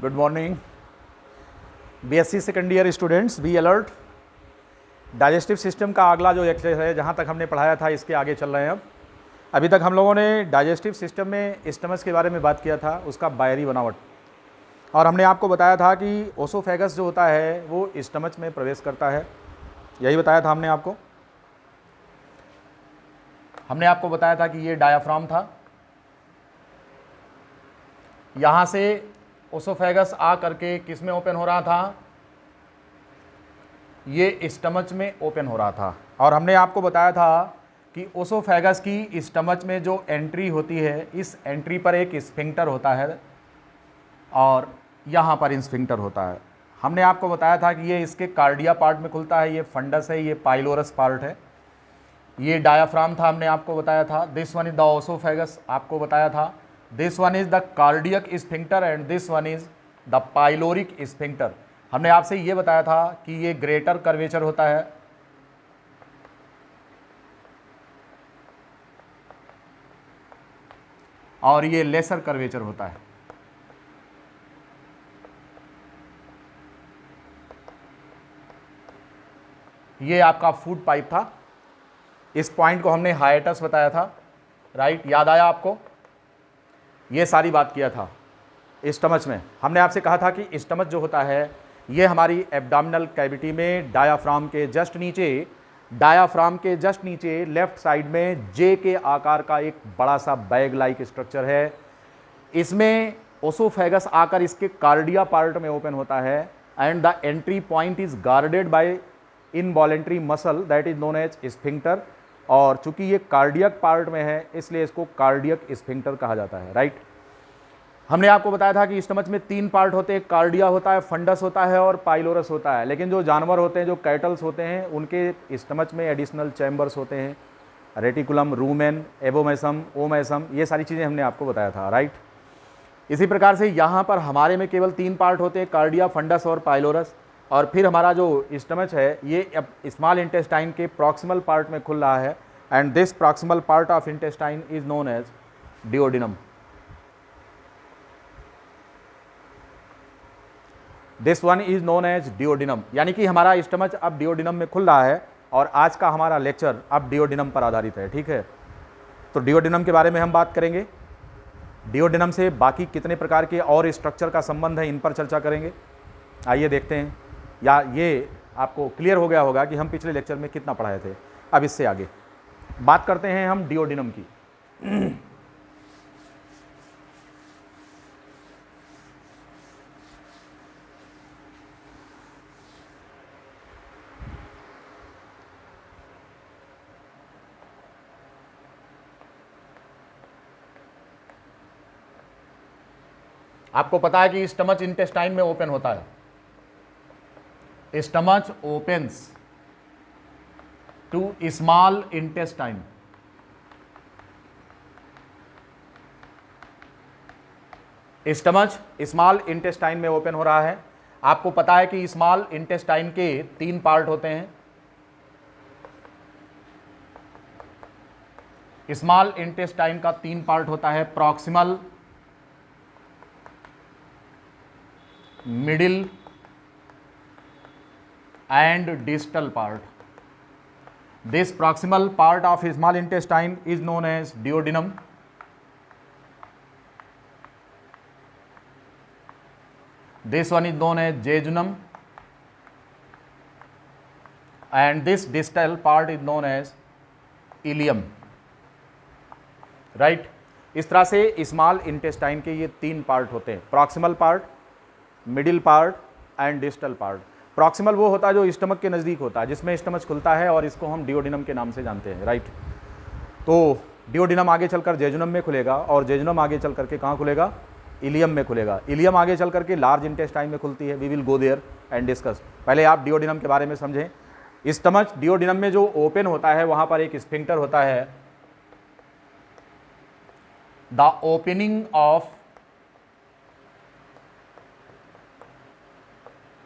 Good morning BSc second year students, be alert. Digestive system का अगला जो exercise है, जहाँ तक हमने पढ़ाया था इसके आगे चल रहे हैं। अब अभी तक हम लोगों ने डाइजेस्टिव सिस्टम में स्टमच के बारे में बात किया था, उसका बाहरी बनावट, और हमने आपको बताया था कि ओसोफेगस जो होता है वो स्टमच में प्रवेश करता है। यही बताया था हमने आपको। हमने आपको बताया था कि ये डायाफ्राम था, यहाँ से ओसोफेगस आ करके किस में ओपन हो रहा था, ये स्टमच में ओपन हो रहा था। और हमने आपको बताया था कि ओसोफेगस की स्टमच में जो एंट्री होती है, इस एंट्री पर एक स्फिंक्टर होता है और यहाँ पर स्फिंक्टर होता है। हमने आपको बताया था कि ये इसके कार्डिया पार्ट में खुलता है, ये फंडस है, ये पाइलोरस पार्ट है, ये डायाफ्राम था, हमने आपको बताया था। This one is the oesophagus, आपको बताया था। This one is the cardiac sphincter and this one is the pyloric sphincter. हमने आपसे ये बताया था कि ये ग्रेटर कर्वेचर होता है और ये लेसर कर्वेचर होता है। ये आपका फूड पाइप था, इस पॉइंट को हमने हाइएटस बताया था, राइट? याद आया आपको? ये सारी बात किया था। स्टमच में हमने आपसे कहा था कि स्टमच जो होता है ये हमारी एब्डोमिनल कैविटी में डायाफ्राम के जस्ट नीचे लेफ्ट साइड में जे के आकार का एक बड़ा सा बैग लाइक स्ट्रक्चर है। इसमें ओसोफेगस आकर इसके कार्डिया पार्ट में ओपन होता है and the entry point is guarded by involuntary muscle that is known as sphincter. और चूंकि ये कार्डियक पार्ट में है इसलिए इसको कार्डियक स्फिंक्टर कहा जाता है, राइट? हमने आपको बताया था कि स्टमच में 3 पार्ट होते हैं, कार्डिया होता है, फंडस होता है और पाइलोरस होता है। लेकिन जो जानवर होते हैं, जो कैटल्स होते हैं, उनके स्टमच में एडिशनल चैम्बर्स होते हैं, रेटिकुलम, रूमेन, एबोमेसम, ओमेसम, ये सारी चीज़ें हमने आपको बताया था, राइट? इसी प्रकार से यहाँ पर हमारे में केवल 3 पार्ट होते हैं, कार्डिया, फंडस और पाइलोरस। और फिर हमारा जो स्टमच है ये अब स्मॉल इंटेस्टाइन के प्रॉक्सिमल पार्ट में खुल रहा है and this proximal part of intestine is known as duodenum. This one is known as duodenum, यानी कि हमारा स्टमच अब डिओडिनम में खुल रहा है और आज का हमारा लेक्चर अब डिओडिनम पर आधारित है, ठीक है? तो डिओडिनम के बारे में हम बात करेंगे। डिओडिनम से बाकी कितने प्रकार के और स्ट्रक्चर का संबंध है, इन पर चर्चा करेंगे। आइए देखते हैं, या ये आपको क्लियर हो गया होगा कि हम पिछले लेक्चर में कितना पढ़ाए थे। अब इससे आगे बात करते हैं हम डिओडिनम की। आपको पता है कि स्टमच इंटेस्टाइन में ओपन होता है, stomach opens to small intestine. Stomach small intestine में ओपन हो रहा है। आपको पता है कि स्मॉल इंटेस्टाइन के 3 पार्ट होते हैं। स्मॉल इंटेस्टाइन का 3 पार्ट होता है, proximal, middle and distal part. This proximal part of small intestine is known as duodenum. This one is known as jejunum and this distal part is known as ileum, right? इस तरह से small intestine के ये 3 part होते हैं, proximal part, middle part and distal part. Proximal वो होता है जो स्टमक के नज़दीक होता है, जिसमें स्टमच खुलता है और इसको हम डिओडिनम के नाम से जानते हैं, राइट? तो डिओडिनम आगे चलकर जेजुनम में खुलेगा और जेजुनम आगे चल करके कहाँ खुलेगा? इलियम में खुलेगा। इलियम आगे चल करके लार्ज इंटेस्टाइन में खुलती है। We will go there and discuss. पहले आप डिओडिनम के बारे में समझें। स्टमच डिओडिनम में जो ओपन होता है वहाँ पर एक स्फिंक्टर होता है। The opening of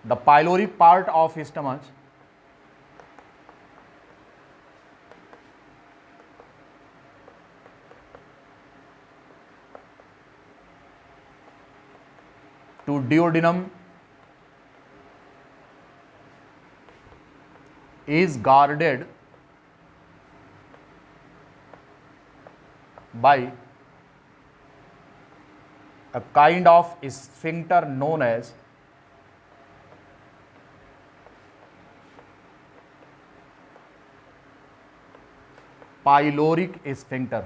the pyloric part of stomach to duodenum is guarded by a kind of sphincter known as pyloric sphincter.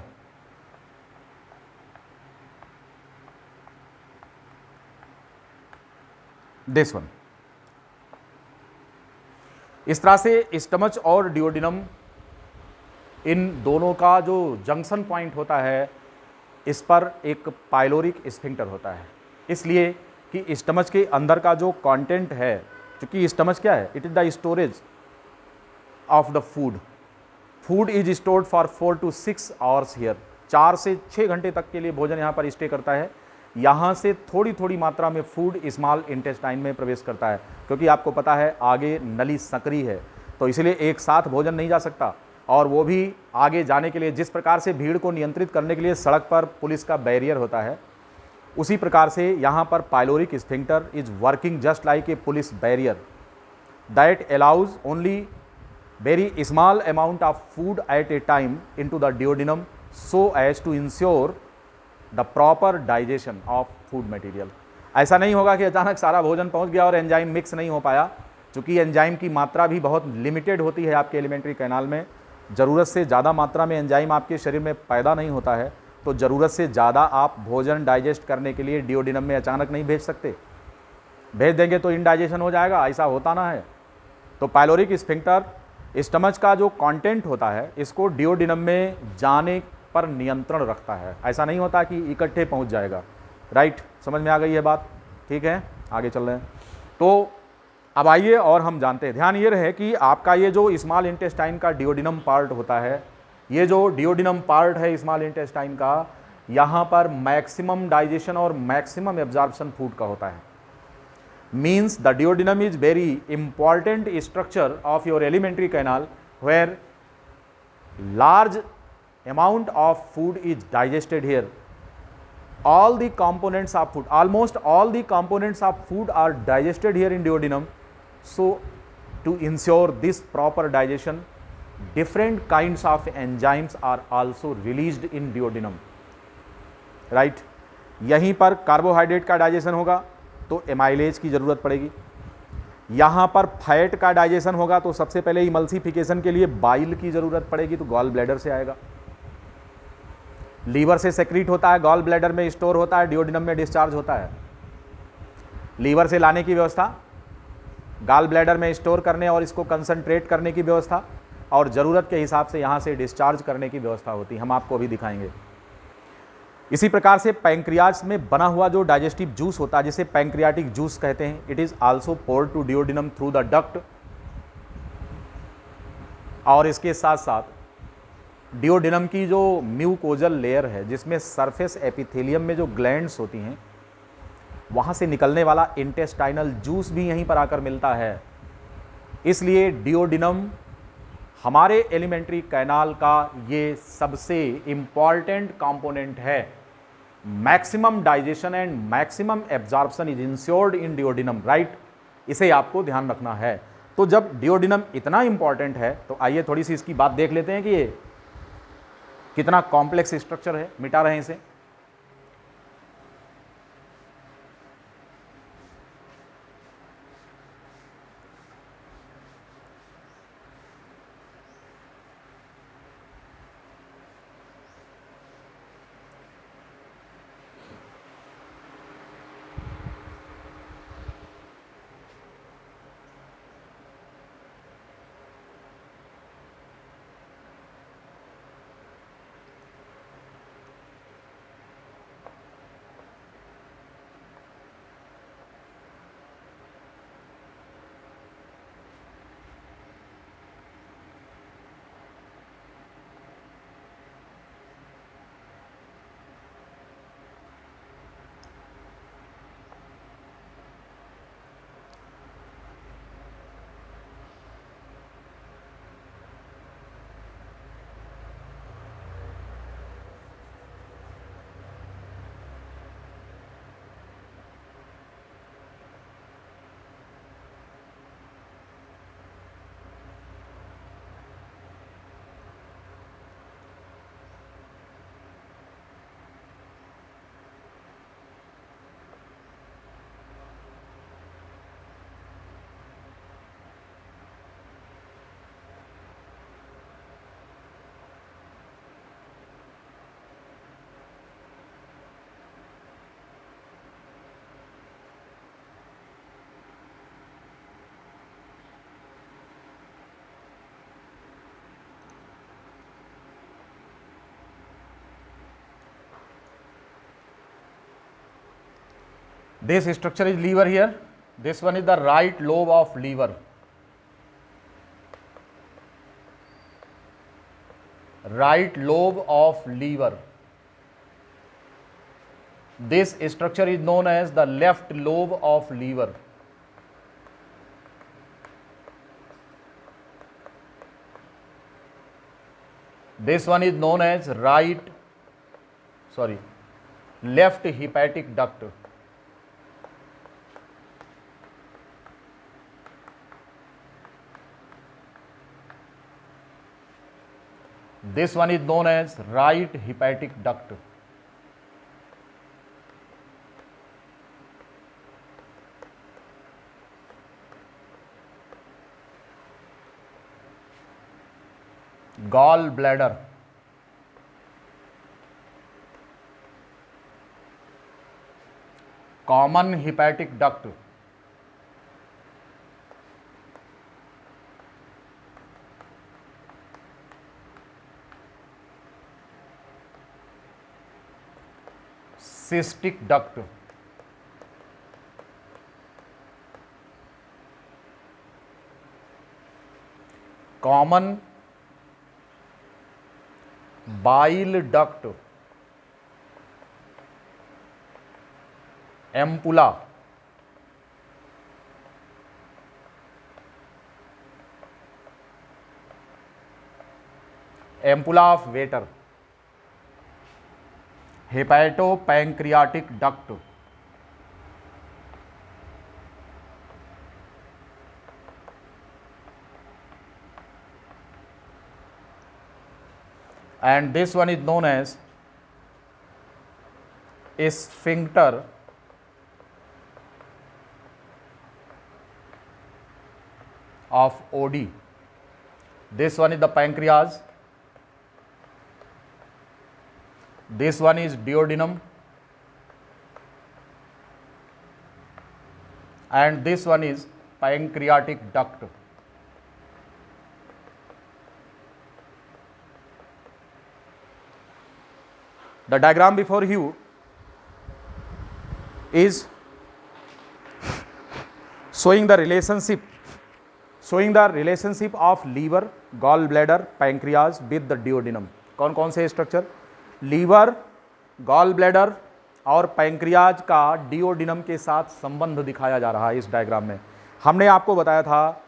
This one. इस तरह से स्टमच और डिओडिनम, इन दोनों का जो जंक्शन पॉइंट होता है, इस पर एक पाइलोरिक स्फिंक्टर होता है। इसलिए कि स्टमच के अंदर का जो कंटेंट है, क्योंकि स्टमच क्या है, it is the storage of the food. Food is stored for 4 to 6 hours here. 4 से 6 घंटे तक के लिए भोजन यहाँ पर स्टे करता है। यहाँ से थोड़ी थोड़ी मात्रा में फूड स्मॉल इंटेस्टाइन में प्रवेश करता है, क्योंकि आपको पता है आगे नली संकरी है, तो इसलिए एक साथ भोजन नहीं जा सकता। और वो भी आगे जाने के लिए, जिस प्रकार से भीड़ को नियंत्रित करने के लिए सड़क पर पुलिस का बैरियर होता है, उसी प्रकार से यहाँ पर pyloric sphincter is working just like a police barrier that allows only very small amount of food at a time into the duodenum so as to ensure the proper digestion of food material। ऐसा नहीं होगा कि अचानक सारा भोजन पहुंच गया और एंजाइम मिक्स नहीं हो पाया, क्योंकि एंजाइम की मात्रा भी बहुत लिमिटेड होती है आपके एलिमेंट्री कैनाल में। ज़रूरत से ज़्यादा मात्रा में एंजाइम आपके शरीर में पैदा नहीं होता है, तो ज़रूरत से ज़्यादा आप भोजन डाइजेस्ट करने के लिए डिओडिनम में अचानक नहीं भेज सकते। भेज देंगे तो इनडाइजेशन हो जाएगा, ऐसा होता ना है। तो पाइलोरिक स्फिंक्टर स्टमच का जो कंटेंट होता है, इसको डिओडिनम में जाने पर नियंत्रण रखता है। ऐसा नहीं होता कि इकट्ठे पहुंच जाएगा। राइट, समझ में आ गई है बात? ठीक है, आगे चल रहे हैं। तो अब आइए और हम जानते हैं। ध्यान ये रहे कि आपका ये जो स्मॉल इंटेस्टाइन का डिओडिनम पार्ट होता है, ये जो डिओडिनम पार्ट है स्मॉल इंटेस्टाइन का, यहाँ पर मैक्सिमम डाइजेशन और मैक्सिमम एब्जॉर्प्शन फूड का होता है। Means the duodenum is very important structure of your alimentary canal, where large amount of food is digested here. All the components of food, almost all the components of food are digested here in duodenum. So to ensure this proper digestion, different kinds of enzymes are also released in duodenum, right? यहीं पर carbohydrate का digestion होगा तो amylase की ज़रूरत पड़ेगी। यहाँ पर फैट का डाइजेशन होगा तो सबसे पहले इमल्सिफिकेशन के लिए बाइल की ज़रूरत पड़ेगी, तो गॉल ब्लैडर से आएगा। लीवर से सेक्रीट होता है, गॉल ब्लैडर में स्टोर होता है, डिओडिनम में डिस्चार्ज होता है। लीवर से लाने की व्यवस्था, गॉल ब्लैडर में स्टोर करने और इसको कंसंट्रेट करने की व्यवस्था, और ज़रूरत के हिसाब से यहाँ से डिस्चार्ज करने की व्यवस्था होती है। हम आपको अभी दिखाएंगे। इसी प्रकार से पैंक्रियाज में बना हुआ जो डाइजेस्टिव जूस होता है, जिसे पैंक्रियाटिक जूस कहते हैं, it is also poured to duodenum through the duct. और इसके साथ साथ डिओडिनम की जो म्यूकोजल लेयर है, जिसमें सरफेस एपिथेलियम में जो ग्लैंड्स होती हैं, वहां से निकलने वाला इंटेस्टाइनल जूस भी यहीं पर आकर मिलता है। इसलिए डिओडिनम हमारे एलिमेंट्री कैनाल का ये सबसे इंपॉर्टेंट कंपोनेंट है। Maximum digestion and maximum absorption is insured in duodenum, right? इसे आपको ध्यान रखना है। तो जब डिओडिनम इतना इंपॉर्टेंट है, तो आइए थोड़ी सी इसकी बात देख लेते हैं कि ये कितना कॉम्प्लेक्स स्ट्रक्चर है। मिटा रहे हैं इसे। This structure is lever here. This one is the right lobe of lever. Right lobe of lever. This structure is known as the left lobe of lever. This one is known as left hepatic duct. This one is known as right hepatic duct. Gall bladder. Common hepatic duct. Cystic duct. Common bile duct. Ampulla. Ampulla of Vater. Hepatopancreatic duct. And this one is known as sphincter of Oddi. This one is the pancreas. This one is duodenum, and this one is pancreatic duct. The diagram before you is showing the relationship of liver, gallbladder, pancreas with the duodenum. कौन कौन से structure? Liver, gall bladder और pancreas का duodenum के साथ संबंध दिखाया जा रहा है इस डायग्राम में। हमने आपको बताया था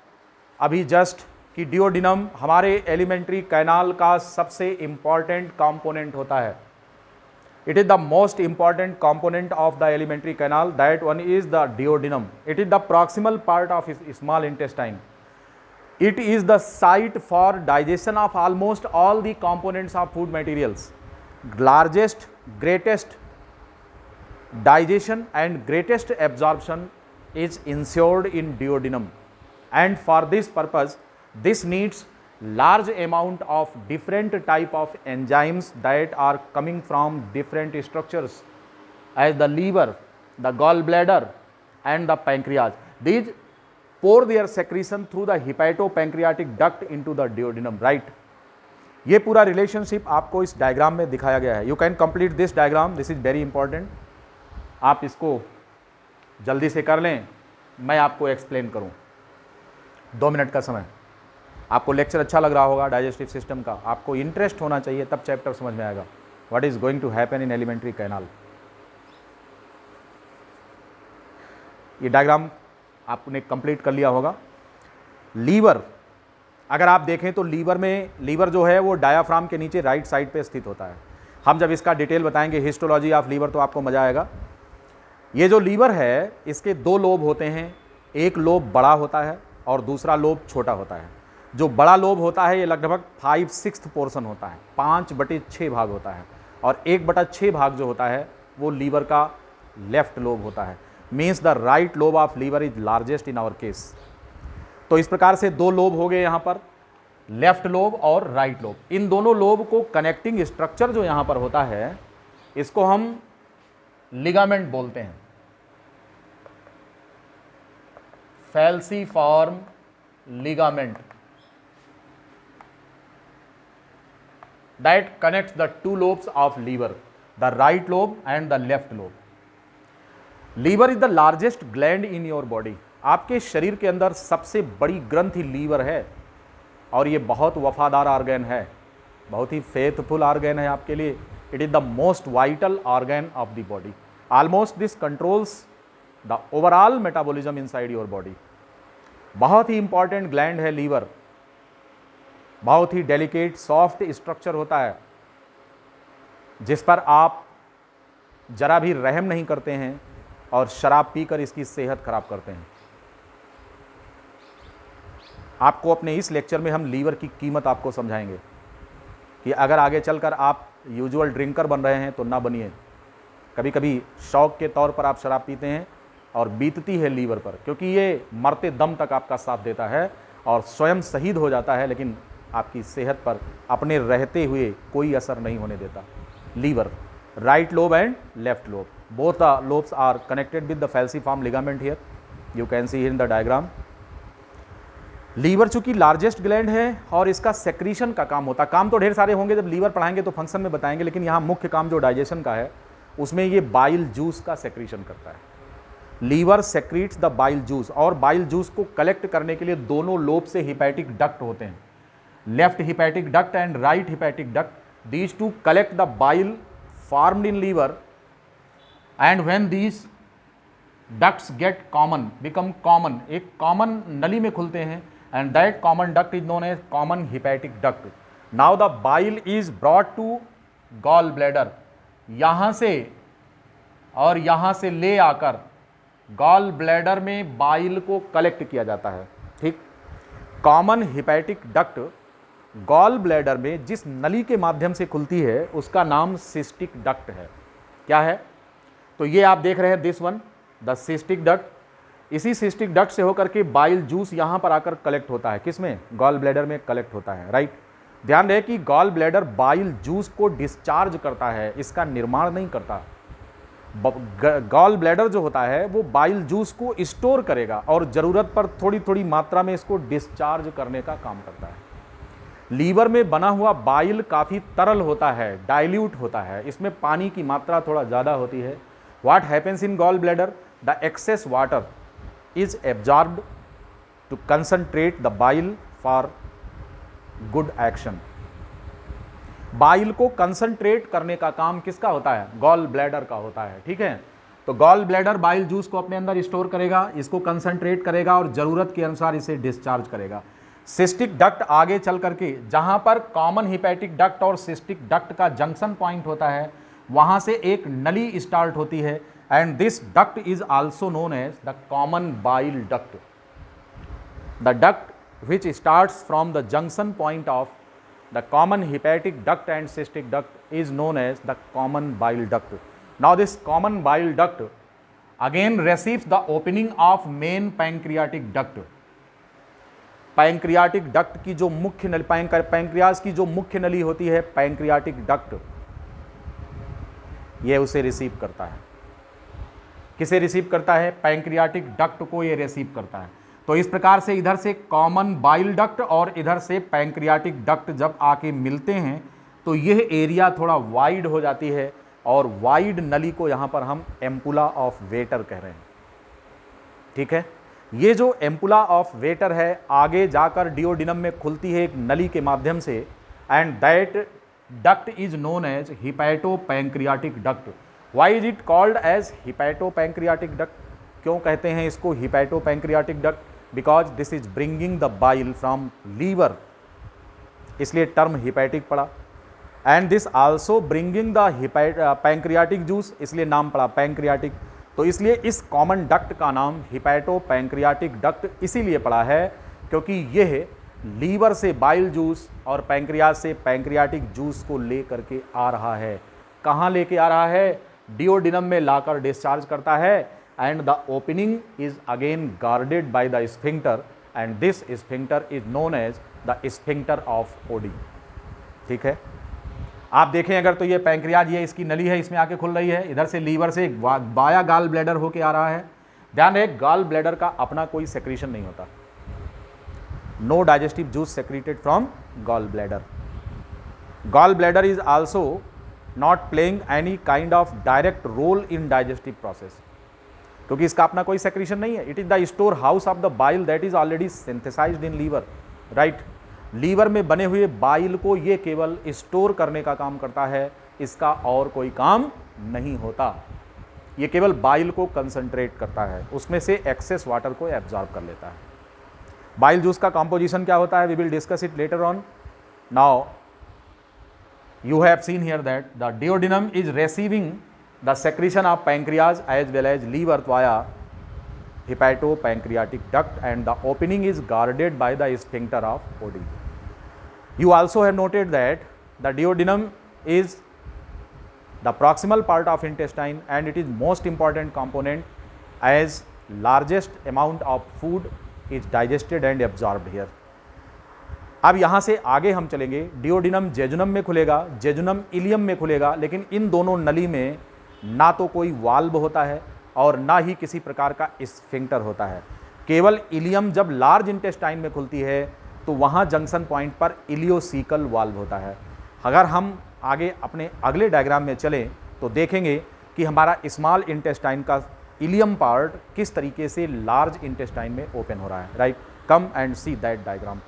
अभी जस्ट कि डिओडिनम हमारे एलिमेंट्री कैनाल का सबसे इंपॉर्टेंट कंपोनेंट होता है। It is the most important component of the alimentary canal, that one is the duodenum. It is the proximal part of small intestine. It is the site for digestion of almost all the components of food materials. Largest, greatest digestion and greatest absorption is ensured in duodenum, and for this purpose this needs large amount of different type of enzymes that are coming from different structures as the liver, the gallbladder and the pancreas. These pour their secretion through the hepatopancreatic duct into the duodenum, right? ये पूरा relationship आपको इस diagram में दिखाया गया है. You can complete this diagram, this is very important. आप इसको जल्दी से कर लें, मैं आपको एक्सप्लेन करूं. 2 मिनट का समय. आपको लेक्चर अच्छा लग रहा होगा डाइजेस्टिव सिस्टम का, आपको इंटरेस्ट होना चाहिए, तब चैप्टर समझ में आएगा. What is going to happen in alimentary canal. ये डायग्राम आपने कंप्लीट कर लिया होगा. लीवर, अगर आप देखें तो लीवर जो है वो डायाफ्राम के नीचे राइट साइड पे स्थित होता है. हम जब इसका डिटेल बताएंगे हिस्टोलॉजी ऑफ लीवर तो आपको मजा आएगा. ये जो लीवर है इसके 2 लोब होते हैं. एक लोब बड़ा होता है और दूसरा लोब छोटा होता है. जो बड़ा लोब होता है ये लगभग 5/6 पोर्शन होता है, 5/6 भाग होता है, और 1/6 भाग जो होता है वो लीवर का लेफ्ट लोब होता है. Means the right lobe of liver is largest in our case. तो इस प्रकार से 2 लोब हो गए यहाँ पर, लेफ्ट लोब और राइट लोब. इन दोनों लोब को कनेक्टिंग स्ट्रक्चर जो यहाँ पर होता है इसको हम लिगामेंट बोलते हैं. फैल्सीफॉर्म ligament that connects the 2 lobes of liver, the right lobe and the left lobe. Liver is the largest gland in your body. आपके शरीर के अंदर सबसे बड़ी ग्रंथि लीवर है और ये बहुत वफादार ऑर्गन है, बहुत ही फेथफुल ऑर्गन है आपके लिए। It is the most vital organ of the body. Almost this controls the overall metabolism inside your body. बहुत ही इंपॉर्टेंट ग्लैंड है लीवर, बहुत ही डेलिकेट सॉफ्ट स्ट्रक्चर होता है जिस पर आप जरा भी रहम नहीं करते हैं और शराब पीकर इसकी सेहत खराब करते हैं। आपको अपने इस लेक्चर में हम लीवर की कीमत आपको समझाएंगे कि अगर आगे चलकर आप यूजुअल ड्रिंकर बन रहे हैं तो ना बनिए। कभी कभी शौक के तौर पर आप शराब पीते हैं और बीतती है लीवर पर, क्योंकि ये मरते दम तक आपका साथ देता है और स्वयं शहीद हो जाता है, लेकिन आपकी सेहत पर अपने रहते हुए कोई असर नहीं होने देता। Liver, right lobe and left lobe, both the lobes are connected with the falciform ligament here, you can see in the diagram। Liver चूंकि लार्जेस्ट ग्लैंड है और इसका सेक्रीशन का काम होता है। काम तो ढेर सारे होंगे, जब लीवर पढ़ाएंगे तो फंक्शन में बताएंगे, लेकिन यहाँ मुख्य काम जो डाइजेशन का है उसमें ये बाइल जूस का सेक्रीशन करता है। लीवर सेक्रीट्स द बाइल जूस, और बाइल जूस को कलेक्ट करने के लिए दोनों लोब से हिपैटिक डक्ट होते हैं, left hepatic duct and right hepatic duct. These two collect the bile formed in liver, and when these ducts get common, become common, एक common नली में खुलते हैं, and that common duct is known as common hepatic duct। now the bile is brought to gall bladder, यहाँ से और यहाँ से ले आकर गॉल ब्लैडर में बाइल को कलेक्ट किया जाता है। ठीक, common hepatic duct gall bladder में जिस नली के माध्यम से खुलती है उसका नाम सिस्टिक डक्ट है। क्या है? तो ये आप देख रहे हैं this one, the cystic duct. इसी सिस्टिक डक्ट से होकर के बाइल जूस यहाँ पर आकर कलेक्ट होता है। किसमें? गॉल ब्लैडर में कलेक्ट होता है, राइट। ध्यान रहे कि गॉल ब्लैडर बाइल जूस को डिस्चार्ज करता है, इसका निर्माण नहीं करता। गॉल ब्लैडर जो होता है वो बाइल जूस को स्टोर करेगा और ज़रूरत पर थोड़ी थोड़ी मात्रा में इसको डिस्चार्ज करने का काम करता है। लीवर में बना हुआ बाइल काफ़ी तरल होता है, डाइल्यूट होता है, इसमें पानी की मात्रा थोड़ा ज़्यादा होती है। What happens in gall bladder? The excess water is absorbed to concentrate the bile for good action. Bile को कंसंट्रेट करने का काम किसका होता है? गॉल ब्लैडर का होता है। ठीक है, तो गॉल ब्लैडर बाइल जूस को अपने अंदर स्टोर करेगा, इसको कंसंट्रेट करेगा और ज़रूरत के अनुसार इसे डिस्चार्ज करेगा। सिस्टिक डक्ट आगे चल करके जहां पर कॉमन हिपैटिक डक्ट और सिस्टिक डक्ट का जंक्शन पॉइंट होता है वहां से एक नली स्टार्ट होती है, and this duct is also known as the common bile duct. The duct which starts from the junction point of the common hepatic duct and cystic duct is known as the common bile duct. Now this common bile duct again receives the opening of main pancreatic duct. Pancreatic duct की जो मुख्य नली, pancreas की जो मुख्य नली होती है पैंक्रियाटिक डक्ट, यह उसे रिसीव करता है। किसे रिसीव करता है? पैंक्रियाटिक डक्ट को यह रिसीव करता है। तो इस प्रकार से इधर से कॉमन बाइल डक्ट और इधर से पैंक्रियाटिक डक्ट जब आके मिलते हैं तो यह एरिया थोड़ा वाइड हो जाती है, और वाइड नली को यहां पर हम एम्पुला ऑफ वेटर कह रहे हैं। ठीक है, ये जो एम्पुला ऑफ वेटर है आगे जाकर डिओडिनम में खुलती है एक नली के माध्यम से, and that duct is known as hepatopancreatic duct. Why is it called as hepatopancreatic duct? क्यों कहते हैं इसको hepatopancreatic duct? Because this is bringing the bile from liver, इसलिए टर्म हिपैटिक पड़ा। And this also bringing the pancreatic juice, इसलिए नाम पड़ा pancreatic. तो इसलिए इस कॉमन डक्ट का नाम हिपैटोपैंक्रियाटिक डक्ट इसीलिए पड़ा है क्योंकि यह लीवर से बाइल जूस और पैंक्रियाज से पैंक्रियाटिक जूस को ले करके आ रहा है। कहाँ लेके आ रहा है? डिओडिनम में लाकर डिस्चार्ज करता है, and the opening is again guarded by the sphincter, and this sphincter is known as the sphincter of Oddi. ठीक है, आप देखें अगर तो ये पैंक्रियाज, ये इसकी नली है, इसमें आके खुल रही है, इधर से लीवर से बाया गॉल ब्लैडर होके आ रहा है। ध्यान रहे, गॉल ब्लैडर का अपना कोई सेक्रीशन नहीं होता। No digestive juice secreted from gall bladder. Gall bladder is also not playing any kind of direct role in digestive process. क्योंकि इसका अपना कोई सेक्रीशन नहीं है। It is the store house of the bile that is already synthesised in liver, right. Liver में बने हुए bile को ये केवल स्टोर करने का काम करता है, इसका और कोई काम नहीं होता। ये केवल बाइल को कंसंट्रेट करता है, उसमें से एक्सेस वाटर को एब्जॉर्ब कर लेता है। बाइल जूस का कंपोजिशन क्या होता है, we will discuss it later on. Now you have seen here that the duodenum is receiving the secretion of pancreas as well as liver via hepatopancreatic duct, and the opening is guarded by the sphincter of Oddi. You also have noted that the duodenum is the proximal part of intestine and it is most important component as largest amount of food is digested and absorbed here. अब यहाँ से आगे हम चलेंगे, duodenum jejunum में खुलेगा, jejunum ilium में खुलेगा, लेकिन इन दोनों नली में ना तो कोई वाल्व होता है और ना ही किसी प्रकार का स्फिंक्टर होता है। केवल इलियम जब लार्ज इंटेस्टाइन में खुलती है तो वहाँ जंक्शन पॉइंट पर इलियोसीकल वाल्व होता है। अगर हम आगे अपने अगले डायग्राम में चलें तो देखेंगे कि हमारा स्मॉल इंटेस्टाइन का इलियम पार्ट किस तरीके से लार्ज इंटेस्टाइन में ओपन हो रहा है, right. Come and see that diagram.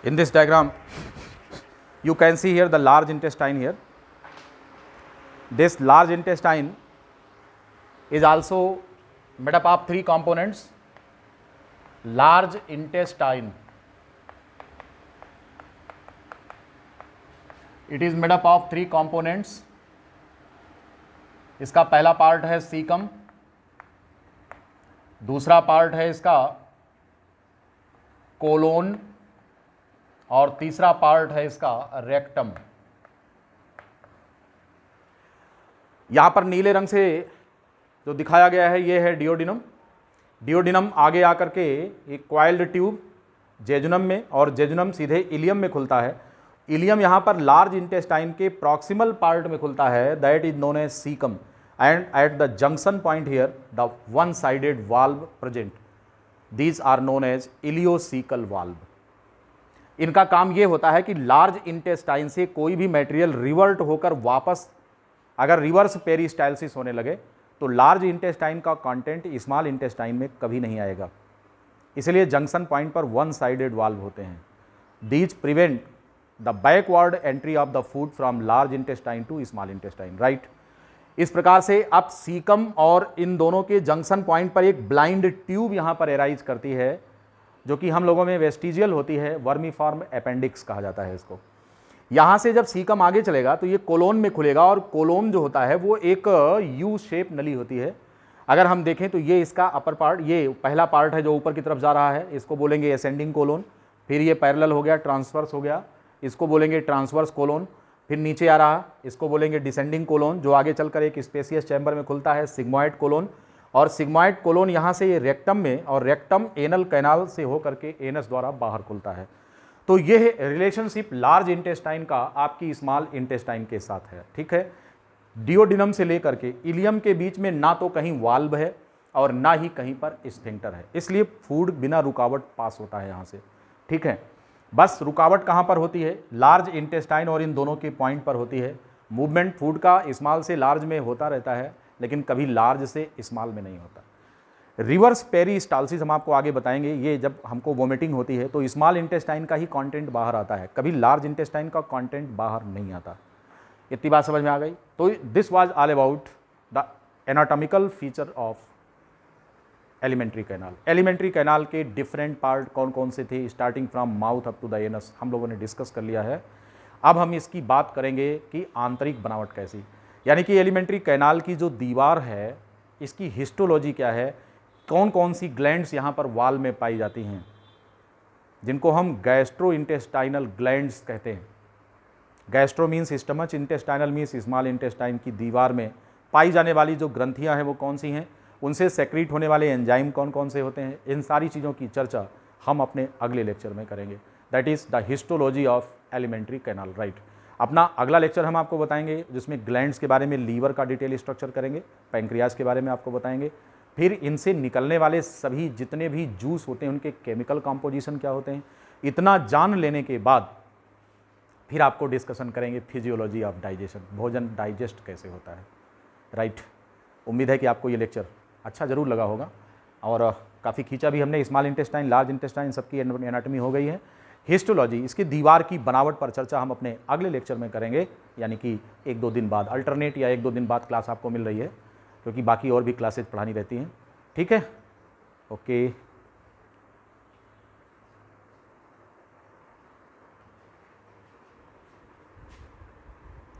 In this diagram, you can see here the large intestine here. This large intestine is also made up of three components. Large intestine, it is made up of 3 components. इसका पहला part है caecum, दूसरा part है इसका colon, और तीसरा part है इसका रेक्टम। यहां पर नीले रंग से जो दिखाया गया है ये है डियोडिनम। डियोडिनम आगे आकर के एक क्वाइल्ड ट्यूब जेजुनम में, और जेजुनम सीधे इलियम में खुलता है। इलियम यहां पर लार्ज इंटेस्टाइन के प्रॉक्सिमल पार्ट में खुलता है, that is known as caecum, and at the junction point here the one sided valve present, these are known as ileocaecal valve. इनका काम ये होता है कि लार्ज इंटेस्टाइन से कोई भी मटेरियल रिवर्ट होकर वापस, अगर रिवर्स पेरिस्टाइलसिस होने लगे तो लार्ज इंटेस्टाइन का कंटेंट स्मॉल इंटेस्टाइन में कभी नहीं आएगा। इसलिए जंक्शन पॉइंट पर वन साइडेड वाल्व होते हैं। These prevent the backward entry of the food from large intestine to small intestine, right. इस प्रकार से अब सीकम और इन दोनों के जंक्शन पॉइंट पर एक ब्लाइंड ट्यूब यहां पर एराइज करती है, जो कि हम लोगों में वेस्टिजियल होती है, वर्मीफॉर्म अपेंडिक्स कहा जाता है इसको। यहां से जब सीकम आगे चलेगा तो ये कोलोन में खुलेगा, और कोलोन जो होता है वो एक यू शेप नली होती है। अगर हम देखें तो ये इसका अपर पार्ट, ये पहला पार्ट है जो ऊपर की तरफ जा रहा है, इसको बोलेंगे असेंडिंग कोलोन। फिर ये पैरेलल हो गया, ट्रांसवर्स हो गया, इसको बोलेंगे ट्रांसवर्स कोलोन। फिर नीचे आ रहा, इसको बोलेंगे डिसेंडिंग कोलोन, जो आगे चलकर एक स्पेसियस चैम्बर में खुलता है, सिग्मॉइड कोलोन। और सिग्मॉइड कोलोन यहाँ से ये रेक्टम में, और रेक्टम एनल कैनाल से होकर के एनस द्वारा बाहर खुलता है। तो ये रिलेशनशिप लार्ज इंटेस्टाइन का आपकी स्मॉल इंटेस्टाइन के साथ है, ठीक है। डियोडिनम से लेकर के इलियम के बीच में ना तो कहीं वाल्व है और ना ही कहीं पर स्फिंक्टर है, इसलिए फूड बिना रुकावट पास होता है यहाँ से, ठीक है। बस रुकावट कहाँ पर होती है? लार्ज इंटेस्टाइन और इन दोनों के पॉइंट पर होती है। मूवमेंट फूड का स्मॉल से लार्ज में होता रहता है, लेकिन कभी लार्ज से स्मॉल में नहीं होता। रिवर्स पेरिस्टाल्सिस हम आपको आगे बताएंगे। ये जब हमको वोमिटिंग होती है तो स्मॉल इंटेस्टाइन का ही कंटेंट बाहर आता है, कभी लार्ज इंटेस्टाइन का कंटेंट बाहर नहीं आता। इतनी बात समझ में आ गई? तो this was all about the anatomical feature of alimentary canal. Alimentary canal के डिफरेंट पार्ट कौन कौन से थे, starting from mouth up to the anus, हम लोगों ने डिस्कस कर लिया है। अब हम इसकी बात करेंगे कि आंतरिक बनावट कैसी, यानी कि एलिमेंट्री कैनाल की जो दीवार है इसकी हिस्टोलॉजी क्या है, कौन कौन सी ग्लैंड्स यहाँ पर वाल में पाई जाती हैं, जिनको हम गैस्ट्रो इंटेस्टाइनल ग्लैंड्स कहते हैं। Gastro means stomach, intestinal means small intestine की दीवार में पाई जाने वाली जो ग्रंथियाँ हैं वो कौन सी हैं, उनसे सेक्रीट होने वाले एंजाइम कौन कौन से होते हैं, इन सारी चीज़ों की चर्चा हम अपने अगले लेक्चर में करेंगे। That is the histology of alimentary canal, right. अपना अगला लेक्चर हम आपको बताएंगे जिसमें ग्लैंड्स के बारे में, लीवर का डिटेल स्ट्रक्चर करेंगे, पैंक्रियाज के बारे में आपको बताएंगे, फिर इनसे निकलने वाले सभी जितने भी जूस होते हैं उनके केमिकल कॉम्पोजिशन क्या होते हैं। इतना जान लेने के बाद फिर आपको डिस्कशन करेंगे फिजियोलॉजी ऑफ डाइजेशन, भोजन डाइजेस्ट कैसे होता है, राइट। उम्मीद है कि आपको ये लेक्चर अच्छा ज़रूर लगा होगा, और काफ़ी खींचा भी हमने। स्मॉल इंटेस्टाइन, लार्ज इंटेस्टाइन सबकी एनाटॉमी हो गई है। हिस्टोलॉजी, इसकी दीवार की बनावट पर चर्चा हम अपने अगले लेक्चर में करेंगे, यानी कि 1-2 दिन बाद, अल्टरनेट या 1-2 दिन बाद क्लास आपको मिल रही है, क्योंकि बाकी और भी क्लासेज पढ़ानी रहती हैं, ठीक है। ओके।